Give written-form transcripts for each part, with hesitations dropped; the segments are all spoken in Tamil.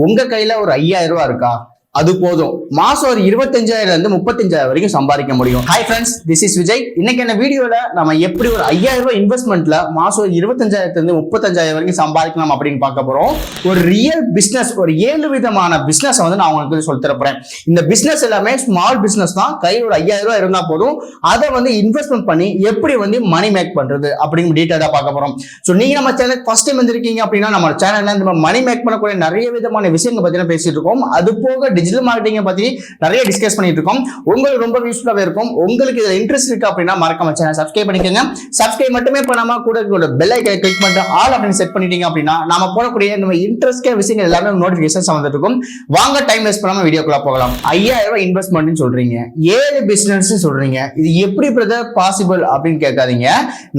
உங்க கையில ஒரு 5000 ரூபாய் இருக்கா? அது போதும். மாசம் ஒரு 25,000 இருந்து 35,000 வரைக்கும் சம்பாதிக்க முடியும். Hi friends, this is Vijay. இன்னைக்கு என்ன வீடியோல நம்ம எப்படி ஒரு 5000 ரூபாய் இன்வெஸ்ட்மெண்ட்ல மாசம் 25,000 இருந்து 35,000 வரைக்கும் சம்பாதிக்கலாம் அப்படின்னு பார்க்க போறோம். ஒரு ரியல் பிசினஸ், ஒரு 7 விதமான பிசினஸ் வந்து நான் உங்களுக்கு சொல்லி தரப்போறேன். இந்த பிசினஸ் எல்லாமே ஸ்மால் பிசினஸ் தான். கையில் ஒரு 5000 ரூபாய் இருந்தா போதும். அதை வந்து இன்வெஸ்ட்மெண்ட் பண்ணி எப்படி வந்து மணி மேக் பண்றது அப்படின்னு டீட்டெயிலா பார்க்க போறோம். ஸோ நீங்க நம்ம சேனல் ஃபர்ஸ்ட் டைம் வந்திருக்கீங்க அப்படின்னா நம்ம சேனல்ல இந்த மணி மேக் பண்ணக்கூடிய நிறைய விதமான விஷயங்கள் பத்தி பேசிட்டு இருக்கோம். அது போக டிஜிட்டல் மார்க்கெட்டிங் பத்தி நிறைய டிஸ்கஸ் பண்ணிட்டு இருக்கோம். உங்களுக்கு ரொம்ப யூஸ்ஃபுல்லாவே இருக்கும். உங்களுக்கு இதுல இன்ட்ரெஸ்ட் இருக்கு அப்படின்னா மறக்காம சேனல் சப்ஸ்கிரைப் பண்ணிக்கோங்க. சப்ஸ்கிரைப் மட்டுமே பண்ணாம கூட பெல் ஐகானை கிளிக் பண்ணிட்டு ஆல் அப்படின்னு செட் பண்ணிட்டீங்க அப்படின்னா நாம போடக்கூடிய நம்ம இன்ட்ரெஸ்டான விஷயங்கள் எல்லாமே நோட்டிபிகேஷன்ஸ் வந்துட்டு இருக்கும். வாங்க டைம் வேஸ்ட் பண்ணாம வீடியோக்குள்ள போகலாம். 5000 ரூபாய் இன்வெஸ்ட்மெண்ட் சொல்றீங்க, 7 பிசினஸ் சொல்றீங்க, இது எப்படி பிரதர் பாசிபிள் அப்படின்னு கேட்காதீங்க.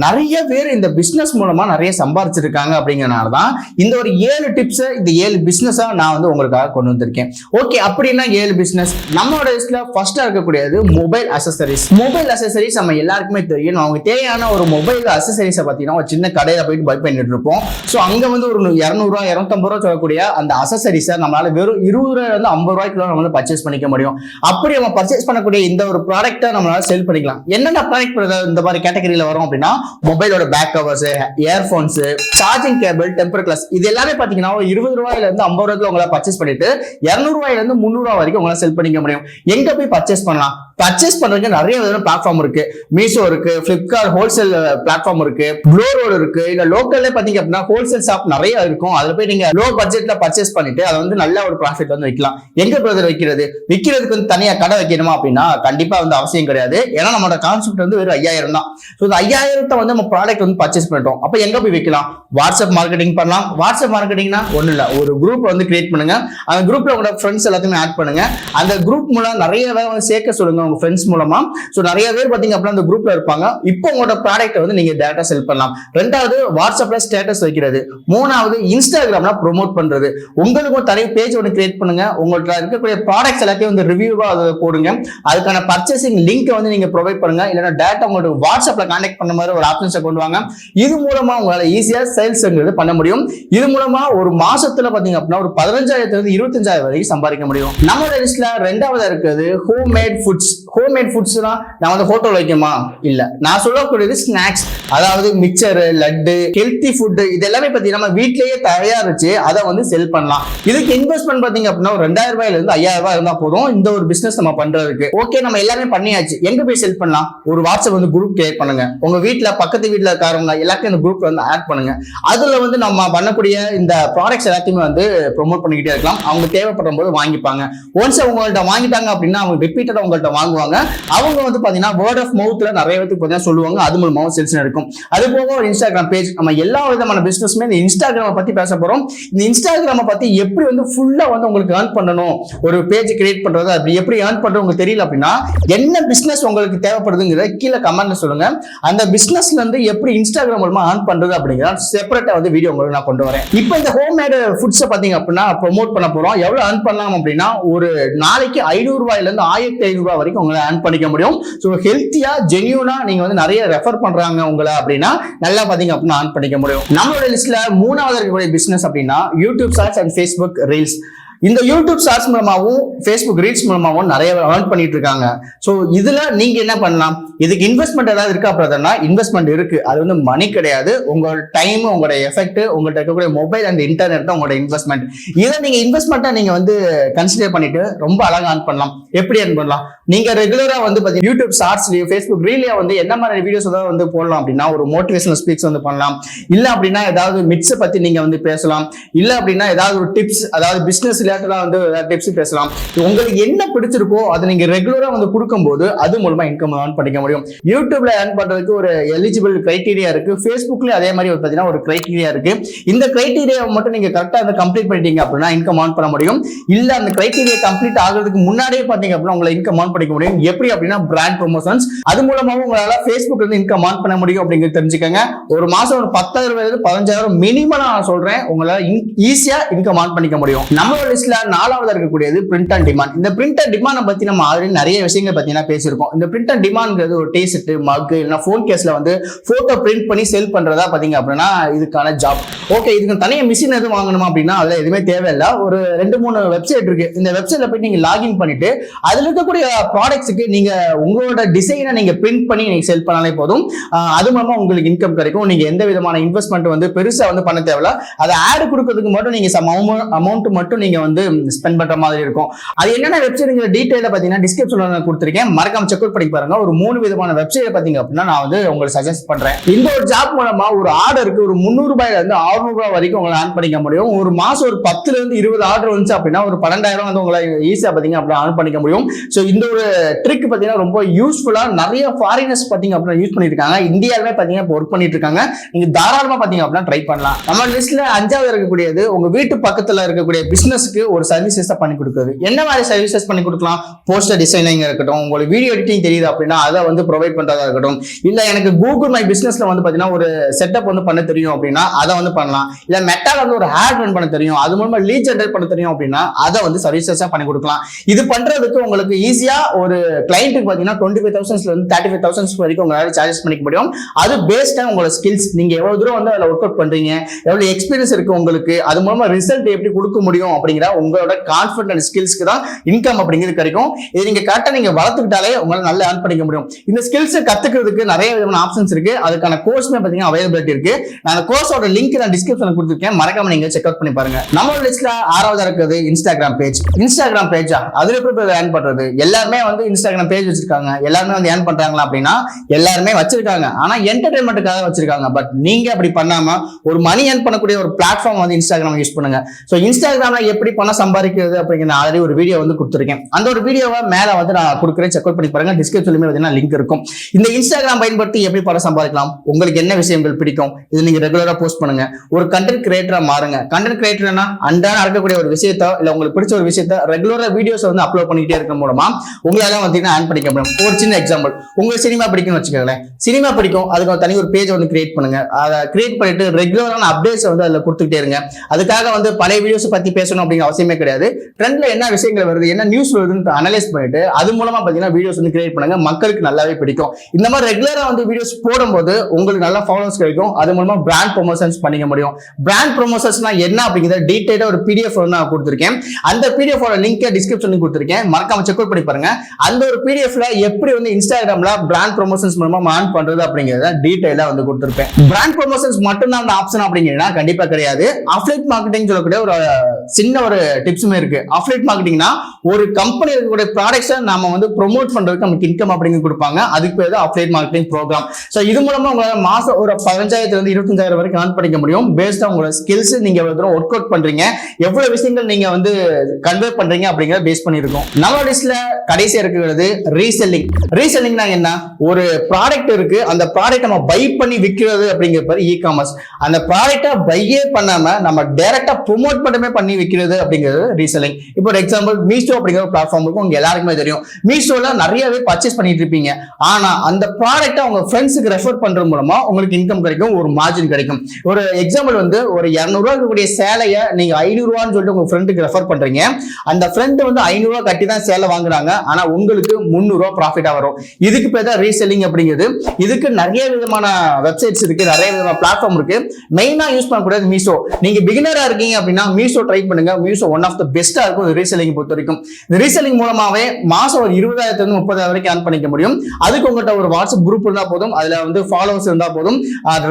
நிறைய பேர் இந்த பிசினஸ் மூலமா நிறைய சம்பாதிச்சிருக்காங்க அப்படிங்கறனால தான் இந்த ஒரு 7 டிப்ஸ், இந்த 7 பிசினஸா நான் வந்து உங்களுக்காக கொண்டு வந்திருக்கேன். ஓகே, அப்படின்னா 7 பிசினஸ். நம்மளோட லிஸ்ட்ல ஃபர்ஸ்டா இருக்கக்கூடியது மொபைல் அக்சசரிஸ். மொபைல் அக்சசரிஸ் நம்ம எல்லாருக்குமே தெரியும். அவங்க தேவையான ஒரு மொபைல் அக்சசரிஸை பார்த்தீங்கன்னா ஒரு சின்ன கடையில போயிட்டு பை பண்ணிட்டு இருப்போம். ஸோ அங்க வந்து ஒரு 200 ரூபாய் 250 ரூபாய் சொல்லக்கூடிய அந்த அக்சசரிஸை நம்மளால வெறும் 20 ரூபாயிலிருந்து 50 ரூபாய்க்குள்ள நம்ம வந்து பர்ச்சேஸ் பண்ணிக்க முடியும். அப்படி நம்ம பர்ச்சேஸ் பண்ணக்கூடிய இந்த ஒரு ப்ராடக்ட்டை நம்மளால செல் பண்ணிக்கலாம். என்னென்ன ப்ராடக்ட் இந்த மாதிரி கேட்டகரியில வரும் அப்படின்னா மொபைலோட back covers, earphones, charging cable, temper glass, இது எல்லாமே பாத்தீங்கன்னா 20 ரூபாயில இருந்து 50 ரூபாய்க்கு உங்களால பர்ச்சேஸ் பண்ணிட்டு 200 ரூபாயில இருந்து 300 ரூபாய் வரைக்கும் உங்களால செல் பண்ணிக்க முடியும். எங்க போய் பர்ச்சேஸ் பண்ணலாம்? பர்ச்சேஸ் பண்றதுக்கு நிறைய விதமான பிளாட்ஃபார்ம் இருக்கு. மீஷோ இருக்கு, பிளிப்கார்ட் ஹோல்சேல் பிளாட்ஃபார்ம் இருக்கு, க்ளோ ரோட் இருக்கு. இல்ல லோக்கல்ல பாத்தீங்க அப்படின்னா ஹோல்சேல் ஷாப் நிறைய இருக்கும். அதுல போய் நீங்க லோ பட்ஜெட்ல பர்ச்சேஸ் பண்ணிட்டு அதை வந்து நல்ல ஒரு ப்ராஃபிட் வந்து வைக்கலாம். எங்க பிரதர் விற்கிறதுக்கு வந்து தனியா கடை வைக்கணுமா அப்படின்னா கண்டிப்பா வந்து அவசியம் கிடையாது. ஏன்னா நம்மளோட கான்செப்ட் வந்து வெறும் 5000 தான். ஸோ இந்த 5000 வந்து நம்ம ப்ராடக்ட் வந்து பர்ச்சேஸ் பண்ணிட்டோம். அப்ப எங்க போய் வைக்கலாம்? வாட்ஸ்அப் மார்க்கெட்டிங் பண்ணலாம். வாட்ஸ்அப் மார்க்கெட்டிங்னா ஒண்ணு இல்ல, ஒரு குரூப் வந்து கிரியேட் பண்ணுங்க. அந்த குரூப்ல உங்களோட ஃப்ரெண்ட்ஸ் எல்லாத்தையுமே ஆட் பண்ணுங்க. அந்த குரூப் மூலம் நிறைய பேர் வந்து சேர்க்க சொல்லுங்க உங்க ஃப்ரெண்ட்ஸ் மூலமா. சோ நிறைய பேர் பாத்தீங்க அப்படின்னா அந்த குரூப்ல இருப்பாங்க. இப்போ உங்களோட ப்ராடக்ட் வந்து நீங்க டைரக்டா செல் பண்ணலாம். ரெண்டாவது வாட்ஸ்அப்ல ஸ்டேட்டஸ் வைக்கிறது. மூணாவது இன்ஸ்டாகிராம்ல ப்ரோமோட் பண்றது. உங்களுக்கு ஒரு தனி பேஜ் ஒன்று கிரியேட் பண்ணுங்க. உங்கள்ட்ட இருக்கக்கூடிய ப்ராடக்ட்ஸ் எல்லாத்தையும் வந்து ரிவ்யூவா அதை போடுங்க. அதுக்கான பர்ச்சேசிங் லிங்க் வந்து நீங்க ப்ரொவைட் பண்ணுங்க. இல்லைன்னா டேரக்டா உங்களுக்கு வாட்ஸ்அப்ல கான்டாக்ட் பண்ண மாதிரி ஒரு ஆப்ஷன்ஸை கொண்டு வாங்க. இது மூலமா உங்களால ஈஸியா சேல்ஸ் பண்ண முடியும். இது மூலமா ஒரு மாசத்துல பாத்தீங்க அப்படின்னா ஒரு 15,000 இருந்து 25,000 வரைக்கும் சம்பாதிக்க முடியும். நம்மளோட லிஸ்ட்ல ரெண்டாவது இருக்குது ஹோம்மேட் ஃபுட்ஸ். ஹோம்மேட் ஃபுட்ஸ்னா நான் வந்து ஹோட்டல் வைக்குமா? இல்ல, நான் சொல்லக்கூடியது ஸ்நாக்ஸ். அதாவது மிக்சர், லட்டு, ஹெல்த்தி ஃபுட், இது எல்லாமே பாத்தீங்கன்னா நம்ம வீட்லயே தயாரிச்சு அதை வந்து செல் பண்ணலாம். இதுக்கு இன்வெஸ்ட்மெண்ட் பாத்தீங்க அப்படின்னா 2000 ரூபாயில இருந்து 5000 ரூபாய் இருந்தா போதும் இந்த ஒரு பிசினஸ் நம்ம பண்றதுக்கு. ஓகே, நம்ம எல்லாமே பண்ணியாச்சு. எங்க போய் செல் பண்ணலாம்? ஒரு வாட்ஸ்அப் வந்து குரூப் கிரியேட் பண்ணுங்க. உங்க வீட்டுல பக்கத்து வீட்டுல இருக்காரவங்க எல்லாத்தையும் இந்த குரூப்ல வந்து ஆட் பண்ணுங்க. அதுல வந்து நம்ம பண்ணக்கூடிய இந்த ப்ராடக்ட்ஸ் எல்லாத்தையுமே வந்து ப்ரோமோட் பண்ணிக்கிட்டே இருக்கலாம். அவங்க தேவைப்படும் போது வாங்கிப்பாங்க. ஒன்ஸ் அவங்கள்ட்ட வாங்கிட்டாங்க அப்படின்னா அவங்க ரிப்பீட்டடா உங்கள்ட்ட வாங்குவாங்க. அவங்க வந்து பாத்தீங்கன்னா வேர்ட் ஆஃப் மவுத்ல நிறைய பேருக்கு பாத்தீங்கன்னா சொல்லுவாங்க. அது மூலமாவும் சேல்ஸ் இருக்கும். அது போக ஒரு இன்ஸ்டாகிராம் பேஜ். நம்ம எல்லா விதமான பிசினஸ்மே இந்த இன்ஸ்டாகிராம் பத்தி பேச போறோம். இந்த இன்ஸ்டாகிராம பத்தி எப்படி வந்து ஃபுல்லா வந்து உங்களுக்கு ஏர்ன் பண்ணணும், ஒரு பேஜ் கிரியேட் பண்றது, அப்படி எப்படி ஏர்ன் பண்றது உங்களுக்கு தெரியல அப்படின்னா என்ன பிசினஸ் உங்களுக்கு தேவைப்படுதுங்கிறத கீழே கமெண்ட்ல சொல்லுங்க. அந்த பிசினஸ்ல இருந்து எப்படி இன்ஸ்டாகிராம் மூலமா ஏர்ன் பண்றது அப்படிங்கிறத செப்பரேட்டா வந்து வீடியோ உங்களுக்கு நான் கொண்டு வரேன். இப்போ இந்த ஹோம்மேட் ஃபுட்ஸ் பாத்தீங்க அப்படின்னா ப்ரோமோட் பண்ண போறோம். எவ்வளவு ஏர்ன் பண்ணலாம் அப்படின்னா ஒரு நாளைக்கு 500 ரூபாயில இருந்து 1500 ரூபாய் வரைக்கும் உங்களை ஏர்ன் பண்ணிக்க முடியும். ஸோ ஹெல்த்தியா ஜென்யூனா நீங்க வந்து நிறைய ரெஃபர் பண்றாங்க உங்களை அப்படின்னா நல்லா பாத்தீங்க அப்படின்னா ஏர்ன் பண்ணிக்க முடியும். நம்மளோட லிஸ்ட்ல மூணாவது இருக்கக்கூடிய பிசினஸ் அப்படின்னா YouTube shorts and Facebook reels. இந்த யூடியூப் ஷார்ட்ஸ் மூலமாகவும் ஃபேஸ்புக் ரீல்ஸ் மூலமாகவும் நிறைய ஏர்ன் பண்ணிட்டு இருக்காங்க. ஸோ இதுல நீங்க என்ன பண்ணலாம்? இதுக்கு இன்வெஸ்ட்மெண்ட் ஏதாவது இருக்கா பிரதர்னா இன்வெஸ்ட்மெண்ட் இருக்கு. அது வந்து மணி கிடையாது. உங்களோட டைம், உங்களோட எஃபெக்ட், உங்கள்கிட்ட இருக்கக்கூடிய மொபைல் அண்ட் இன்டர்நெட் தான் உங்களோட இன்வெஸ்ட்மெண்ட். இதை நீங்க இன்வெஸ்ட்மெண்ட்டா நீங்க வந்து கன்சிடர் பண்ணிட்டு ரொம்ப அழகா ஏர்ன் பண்ணலாம். எப்படி ஏர்ன் பண்ணலாம்? நீங்க ரெகுலரா வந்து பாத்தீங்கன்னா யூடியூப் ஷார்ட்ஸ்லயும் ஃபேஸ்புக் ரீல்லையும் வந்து என்ன மாதிரி வீடியோஸ் தான் வந்து போடலாம் அப்படின்னா ஒரு மோட்டிவேஷனல் ஸ்பீக்ஸ் வந்து பண்ணலாம். இல்ல அப்படின்னா ஏதாவது மிட்ஸ் பத்தி நீங்க வந்து பேசலாம். இல்ல அப்படின்னா ஏதாவது ஒரு டிப்ஸ், அதாவது பிசினஸ் வந்து டிப்ஸ் பேசலாம். உங்களுக்கு என்ன பிடிச்சிருக்கோ அதை நீங்க ரெகுலரா வந்து கொடுக்கும்போது அது மூலமா இன்கம் ஏர்ன் பண்ணிக்க முடியும். யூடியூப்ல ஏர்ன் பண்றதுக்கு ஒரு எலிஜிபிள் கிரைட்டீரியா இருக்கு. ஃபேஸ்புக்லயும் அதே மாதிரி பாத்தீங்கன்னா ஒரு கிரைட்டீரியா இருக்கு. இந்த கிரைட்டீரியா மட்டும் நீங்க கரெக்டா வந்து கம்ப்ளீட் பண்ணிட்டீங்க அப்படின்னா இன்கம் ஏர்ன் பண்ண முடியும். இல்ல அந்த கிரைட்டீரியா கம்ப்ளீட் ஆகிறதுக்கு முன்னாடியே பாத்தீங்க அப்படின்னா உங்களை இன்கம் ஏர்ன் பண்ணிக்க முடியும். எப்படி அப்படின்னா பிராண்ட் ப்ரொமோஷன்ஸ். அது மூலமாவும் உங்களால ஃபேஸ்புக்ல இருந்து இன்கம் ஏர்ன் பண்ண முடியும் அப்படிங்கிறது தெரிஞ்சுக்கங்க. ஒரு மாசம் ஒரு 10,000 15,000 மினிமம் நான் சொல்றேன் உங்களால ஈஸியா இன்கம் ஏர்ன் பண்ணிக்க முடியும். நம்மளோட லிஸ்ட்ல 4வது இருக்கக்கூடியது பிரிண்ட் அண்ட் டிமாண்ட். இந்த பிரிண்ட் அண்ட் டிமாண்ட் பத்தி நம்ம ஆல்ரெடி நிறைய விஷயங்கள் பத்தினா பேசியிருக்கோம். இந்த பிரிண்ட் அண்ட் டிமாண்ட்ங்கிறது ஒரு டீஷர்ட், மக் இல்ல போன் கேஸ்ல வந்து போட்டோ பிரிண்ட் பண்ணி செல் பண்றதா பாத்தீங்க அப்படின்னா இதுக்கான ஜாப். ஓகே, இதுக்கு தனியா மிஷின் எதுவும் வாங்கணுமா அப்படின்னா அதுல எதுவுமே தேவையில்லை. ஒரு 2-3 வெப்சைட் இருக்கு. இந்த வெப்சைட்ல போய் நீங்க லாகின் பண்ணிட்டு அதுல இருக்கக்கூடிய ப்ராடக்ட்ஸ்க்கு நீங்க உங்களோட டிசைனை நீங்க பிரிண்ட் பண்ணி நீங்க செல் பண்ணாலே போதும். அது மூலமா உங்களுக்கு இன்கம் கிடைக்கும். நீங்க எந்த விதமான இன்வெஸ்ட்மெண்ட் வந்து பெருசா வந்து பண்ண தேவையில்ல. அதை ஆட் கொடுக்கறதுக்கு மட்டும் நீங்க அமௌண்ட் மட்டும் நீங்க வந்து ஸ்பெண்ட் பண்ற மாதிரி இருக்கும். அது என்னென்ன வெப்சைட்ங்கிற டீடைல பாத்தீங்கன்னா டிஸ்கிரிப்ஷன்ல கொடுத்திருக்கேன். மறக்காம செக் அவுட் பண்ணி பாருங்க. ஒரு 3 விதமான வெப்சைட் பாத்தீங்க அப்படின்னா நான் வந்து உங்களுக்கு சஜஸ்ட் பண்றேன். இந்த ஒரு ஜாப் மூலமா ஒரு ஆர்டருக்கு ஒரு 300 ரூபாயில இருந்து 600 ரூபாய் வரைக்கும் உங்களை ஏர்ன் பண்ணிக்க முடியும். ஒரு மாசம் ஒரு 10ல இருந்து 20 ஆர்டர் வந்துச்சு அப்படின்னா ஒரு 12,000 வந்து உங்களை ஈஸியா பாத்தீங்க அப்படி ஏர்ன் பண்ணிக்க முடியும். சோ இந்த ஒரு ட்ரிக் பாத்தீங்கன்னா ரொம்ப யூஸ்ஃபுல்லா நிறைய ஃபாரினர்ஸ் பாத்தீங்க அப்படின்னா யூஸ் பண்ணிட்டு இருக்காங்க. இந்தியாவிலே பாத்தீங்கன்னா ஒர்க் பண்ணிட்டு இருக்காங்க. நீங்க தாராளமா பாத்தீங்க அப்படின்னா ட்ரை பண்ணலாம். நம்ம லிஸ்ட்ல 5வது இருக்கக்கூடியது உங்க வீட்டு பக்கத்துல இருக்கக்கூடிய பிசினஸ்க்கு ஒரு சர்வீசஸ் பண்ணி கொடுக்குறது. என்ன மாதிரி சர்வீசஸ் பண்ணி கொடுக்கலாம்? போஸ்டர் டிசைனிங் இருக்கட்டும், உங்களுக்கு வீடியோ எடிட்டிங் தெரியுது அப்படின்னா அதை வந்து ப்ரொவைட் பண்றதா இருக்கட்டும், இல்ல எனக்கு கூகுள் மை பிசினஸ்ல வந்து பாத்தீங்கன்னா ஒரு செட்டப் வந்து பண்ண தெரியும் அப்படின்னா அதை வந்து பண்ணலாம். இல்ல மெட்டால வந்து ஒரு ஆட் ரன் பண்ண தெரியும், அது மூலமா லீட் ஜெனரேட் பண்ண தெரியும் அப்படின்னா அதை வந்து சர்வீசஸா பண்ணி கொடுக்கலாம். இது பண்றதுக்கு உங்களுக்கு ஈஸியா ஒரு கிளையண்ட்டுக்கு பாத்தீங்கன்னா 25,000 இருந்து 35,000 வரைக்கும் உங்களால சார்ஜஸ் பண்ணிக்க முடியும். அது பேஸ்ட் ஆன் உங்களோட ஸ்கில்ஸ். நீங்க எவ்வளவு தூரம் வந்து அதில் ஒர்க் அவுட் பண்றீங்க, எவ்வளவு எக்ஸ்பீரியன்ஸ் இருக்கு உங்களுக்கு, அது மூலமா ரிசல்ட் எப்படி கொடுக்க முடியும் அப்படிங்கிற உங்களோட கான்ஃபிடன்ட் ஸ்கில்ஸ்க்கு தான் இன்கம் அப்படிங்கிறது கிடைக்கும். இது நீங்க கரெக்டா நீங்க வளர்த்துக்கிட்டாலே உங்களால நல்லா ஏர்ன் பண்ணிக்க முடியும். இந்த ஸ்கில்ஸ் கத்துக்கிறதுக்கு நிறைய விதமான ஆப்ஷன்ஸ் இருக்கு. அதுக்கான கோர்ஸ்மே பாத்தீங்கன்னா அவைலபிலிட்டி இருக்கு. நான் அந்த கோர்ஸோட லிங்க் நான் டிஸ்கிரிப்ஷன்ல கொடுத்திருக்கேன். மறக்காம நீங்க செக் அவுட் பண்ணி பாருங்க. நம்ம லிஸ்ட்ல 6வது இருக்குது இன்ஸ்டாகிராம் பேஜ். இன்ஸ்டாகிராம் பேஜா அதுல எப்படி ஏர்ன் பண்றது? எல்லாருமே வந்து இன்ஸ்டாகிராம் பேஜ் வச்சிருக்காங்க. எல்லாருமே வந்து ஏர்ன் பண்றாங்களா அப்படின்னா எல்லாருமே வச்சிருக்காங்க. ஆனா என்டர்டைன்மெண்ட்டுக்காக வச்சிருக்காங்க. பட் நீங்க அப்படி பண்ணாம ஒரு மணி ஏர்ன் பண்ணக்கூடிய ஒரு பிளாட்ஃபார்ம் வந்து இன்ஸ்டாகிராம் யூஸ் பண்ணுங்க. சோ இன்ஸ்டாகிராம்ல எப்படி பணம் சம்பாதிக்கிறது அப்படிங்கிற ஆல்ரெடி ஒரு வீடியோ வந்து கொடுத்திருக்கேன். அந்த ஒரு வீடியோவை மேல வந்து நான் கொடுக்குறேன். செக் அவுட் பண்ணி பாருங்க. டிஸ்கிரிப்ஷன்லயுமே பாத்தீங்கன்னா லிங்க் இருக்கும். இந்த இன்ஸ்டாகிராம் பயன்படுத்தி எப்படி பணம் சம்பாதிக்கலாம், உங்களுக்கு என்ன விஷயங்கள் பிடிக்கும், இது நீங்க ரெகுலரா போஸ்ட் பண்ணுங்க. ஒரு கண்டென்ட் கிரியேட்டரா மாறுங்க. கண்டென்ட் கிரியேட்டர்னா அன்றாட நடக்கக்கூடிய ஒரு விஷயத்த இல்ல உங்களுக்கு பிடிச்ச ஒரு விஷயத்த ரெகுலரா வீடியோஸ் வந்து அப்லோட் பண்ணிட்டே இருக்க மூலமா உங்களால வந்து ஏர்ன் பண்ணிக்க முடியும். ஒரு சின்ன எக்ஸாம்பிள், உங்களுக்கு சினிமா பிடிக்கும்னு வச்சுக்கோங்களேன். சினிமா பிடிக்கும், அதுக்கு தனி ஒரு பேஜ் வந்து கிரியேட் பண்ணுங்க. அதை கிரியேட் பண்ணிட்டு ரெகுலரான அப்டேட்ஸ் வந்து அதுல கொடுத்துட்டே இருங்க. அதுக்காக வந்து பழைய வீடியோஸ் பத்தி பேசணும் அப்படிங்கிற அவசியமே கிடையாது. ட்ரெண்ட்ல என்ன விஷயங்கள் வருது, என்ன நியூஸ் வருதுன்னு அனலைஸ் பண்ணிட்டு அது மூலமா பாத்தீங்கன்னா வீடியோஸ் வந்து கிரியேட் பண்ணுங்க. மக்களுக்கு நல்லாவே பிடிக்கும். இந்த மாதிரி ரெகுலரா வந்து வீடியோஸ் போடும்போது உங்களுக்கு நல்ல ஃபாலோவர்ஸ் கிடைக்கும். அது மூலமா பிராண்ட் ப்ரொமோஷன்ஸ் பண்ணிக்க முடியும். பிராண்ட் ப்ரொமோஷன்ஸ்னா என்ன அப்படிங்கறத டீடைலா ஒரு PDF வந்து நான் கொடுத்திருக்கேன். அந்த PDF ஓட லிங்க் டிஸ்கிரிப்ஷன்ல கொடுத்திருக்கேன். மறக்காம செக் அவுட் பண்ணி பாருங்க. அந்த ஒரு PDFல எப்படி வந்து இன்ஸ்டாகிராம்ல பிராண்ட் ப்ரொமோஷன்ஸ் மூலமா ஏர்ன் பண்றது அப்படிங்கறத டீடைலா வந்து கொடுத்திருப்பேன். பிராண்ட் ப்ரொமோஷன்ஸ் மட்டும் தான் அந்த ஆப்ஷன் அப்படிங்கன்னா கண்டிப்பா கிடையாது. அஃபிலியேட் மார்க்கெட்டிங் சொல்லக்கூடிய ஒரு சின்ன ஒரு டிப்ஸுமே இருக்கு. அஃபிலியேட் மார்க்கெட்டிங்னா ஒரு கம்பெனி இருக்கக்கூடிய ப்ராடக்ட்ஸை நாம வந்து ப்ரொமோட் பண்றதுக்கு நமக்கு இன்கம் அப்படிங்கிறது கொடுப்பாங்க. அதுக்கு பேர் தான் அஃபிலியேட் மார்க்கெட்டிங் ப்ரோக்ராம். சோ இது மூலமா உங்களால மாசம் ஒரு 15,000 இருந்து 25,000 வரைக்கும் ஏர்ன் பண்ணிக்க முடியும். பேஸ்ட் உங்களோட ஸ்கில்ஸ், நீங்க எவ்வளவு தூரம் ஒர்க் அவுட் பண்றீங்க, எவ்வளவு விஷயங்கள் நீங்க வந்து கன்வே பண்றீங்க அப்படிங்கறத பேஸ் பண்ணிருக்கோம். நம்ம லிஸ்ட்ல கடைசியா இருக்கிறது ரீசெல்லிங். ரீசெல்லிங்னா என்ன? ஒரு ப்ராடக்ட் இருக்கு, அந்த ப்ராடக்ட் நம்ம பை பண்ணி விற்கிறது அப்படிங்கிற பேர் இ-காமர்ஸ். அந்த ப்ராடக்ட்டை பையே பண்ணாம நம்ம டைரக்டா ப்ரோமோட் மட்டுமே பண்ணி விற்கிறது அப்படிங்கிறது ரீசெல்லிங். இப்போ ஒரு எக்ஸாம்பிள், மீஷோ அப்படிங்கிற பிளாட்ஃபார்ம் இருக்கும். உங்க எல்லாருக்குமே தெரியும். மீஷோல நிறையவே பர்ச்சேஸ் பண்ணிட்டு இருப்பீங்க. ஆனா அந்த ப்ராடக்ட்டை உங்க ஃப்ரெண்ட்ஸுக்கு ரெஃபர் பண்றது மூலமா உங்களுக்கு இன்கம் கிடைக்கும், ஒரு மார்ஜின் கிடைக்கும். ஒரு எக்ஸாம்பிள் வந்து ஒரு 200 ரூபாய் இருக்கக்கூடிய சேலையை நீங்க 500 ரூபான்னு சொல்லிட்டு உங்க ஃப்ரெண்டுக்கு ரெஃபர் பண்றீங்க. அந்த ஃப்ரெண்ட் வந்து 500 ரூபாய் கட்டி தான் சேலை வாங்குறாங்க. ஆனா உங்களுக்கு 300 ரூபாய் ப்ராஃபிட்டா வரும். இதுக்கு பேர் தான் ரீசெல்லிங் அப்படிங்கிறது. இதுக்கு நிறைய விதமான வெப்சைட்ஸ் இருக்கு, நிறைய விதமான பிளாட்ஃபார்ம் இருக்கு. மெயினா யூஸ் பண்ணக்கூடியது மீஷோ. நீங்க பிகினரா இருக்கீங்க அப்படின்னா மீஷோ ட்ரை பண்ணுங்க. மீஷோ ஒன் ஆஃப் த பெஸ்டா இருக்கும் ரீசெல்லிங் பொறுத்த வரைக்கும். இந்த ரீசெல்லிங் மூலமாவே மாசம் ஒரு 20,000 இருந்து 30,000 வரைக்கும் ஏர்ன் பண்ணிக்க முடியும். அதுக்கு உங்கள்கிட்ட ஒரு வாட்ஸ்அப் குரூப் இருந்தா போதும், அதுல வந்து ஃபாலோவர்ஸ் இருந்தா போதும்.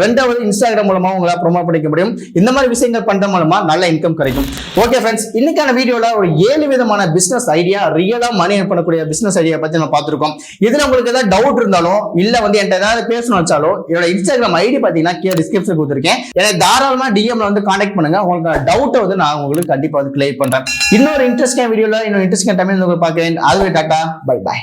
ரெண்டாவது இன்ஸ்டாகிராம் மூலமா உங்களால ப்ரோமோட் பண்ணிக்க முடியும். இந்த மாதிரி விஷயங்கள் பண்ற மூலமா நல்ல இன்கம் கிடைக்கும். ஓகே ஃப்ரெண்ட்ஸ், இன்னைக்கான வீடியோல ஒரு 7 விதமான பிசினஸ் ஐடியா, ரியலா மணி ஏர்ன் பண்ணக்கூடிய பிசினஸ் ஐடியா பத்தி நம்ம பார்த்திருக்கோம். இதுல உங்களுக்கு ஏதாவது டவுட் இருந்தாலும் இல்ல வந்து என்கிட்ட ஏதாவது பேசணும் வச்சாலும் என்னோட இன்ஸ்டாகிராம் ஐடி பாத்தீங்கன்னா கீழே டிஸ்கிரிப்ஷன் கொடுத்திருக்கேன். எனக்கு தாராளமா டிஎம்ல வந்து கான்டாக்ட் பண்ணுங்க. உங்களுக்கு டவுட்டை வந்து நான் உங்களுக்கு கண்டிப்பா வந்து கிளியர் பண்றேன். இன்னொரு இன்ட்ரெஸ்டிங் வீடியோல இன்னொரு இன்ட்ரெஸ்டிங் டைம் உங்களுக்கு பார்க்கிறேன். அதுவே டாடா, பை பை.